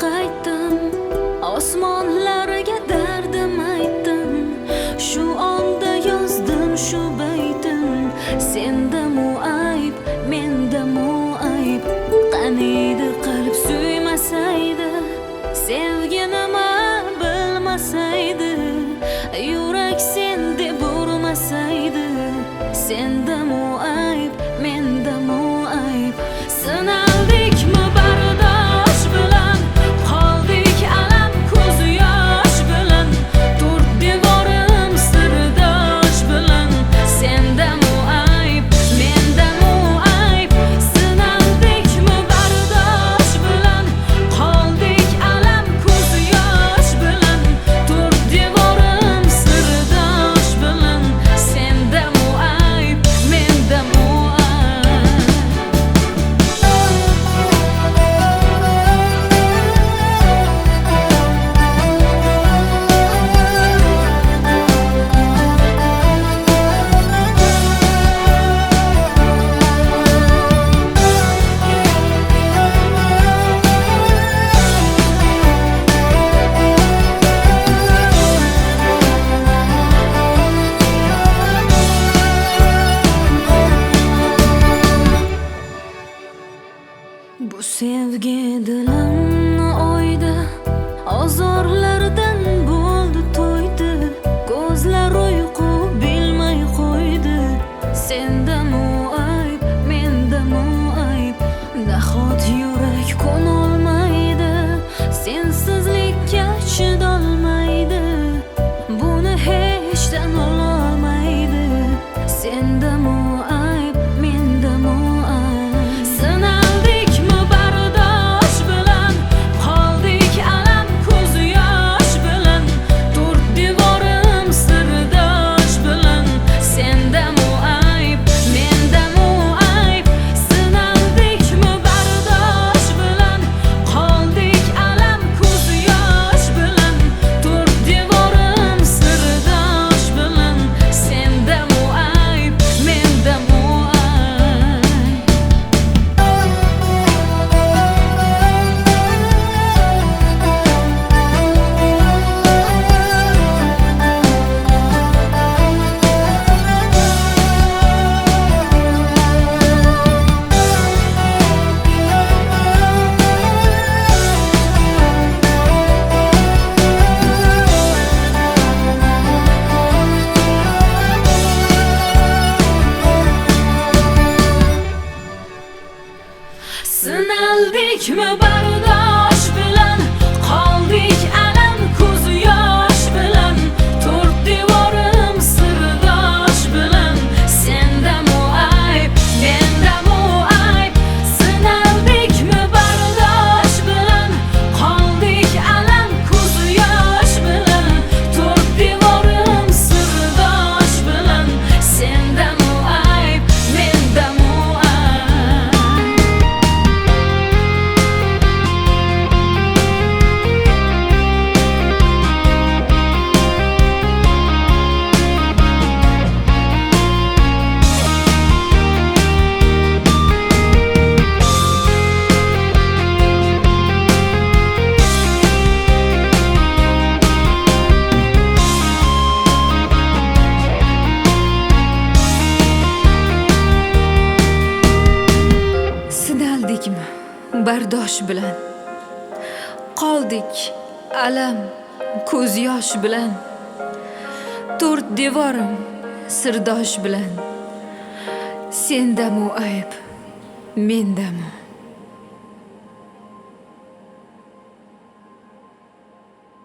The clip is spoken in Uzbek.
qaytdim, osmonlarga dardim aytdim. Shu onda yozdim shu baytim. Sendamu ayb, mendamu ayb. Qaniydi qalb suymasaydi, sevgi nima bilmasaydi, yurak sen deb urmasaydi. Sendamu ayb, mendamu ayb. Sinaldikmi bardosh bilan, qoldik alam ko'z yosh bilan. To'rt devorim sirdosh bilan. Sendamu ayb, mendamu ayb. Sinaldikmi bardosh bilan, qoldik alam ko'z yosh bilan. To'rt devorim sirdosh bilan. Sendamu ayb, mendamu ayb. Bu sevgi dilimni o'ydi, ozorlardan bo'ldi to'ydi. Ko'zlar uyqu bilmay qo'ydi. Sendamu ayb, mendamu ayb. Nahot yurak ko'nolmaydi, sensizlikka chidolmaydi. Buni hech tan ololmaydi. Sendamu ayb, mendamu ayb. Sinaldikmi bardosh bilan, qoldik alam ko'z yosh bilan. To'rt devorim sirdosh bilan. Sendamu ayb, mendamu ayb. Sinaldikmi bardosh bilan, qoldik alam ko'z yosh bilan. To'rt devorim sirdosh bilan. Sendamu ayb, mendamu ayb. Sinaldikmi bardosh bilan, qoldik alam ko'z yosh bilan. To'rt devorim sirdosh bilan. Sendamu ayb, mendamu ayb. Sinaldikmi bardosh bilan, qoldik alam ko'z yosh bilan. To'rt devorim sirdosh bilan. Sendamu ayb, mendamu ayb. Sinaldikmi bardosh bilan, qoldik alam ko'z yosh bilan. To'rt devorim sirdosh bilan. Sendamu ayb, mendamu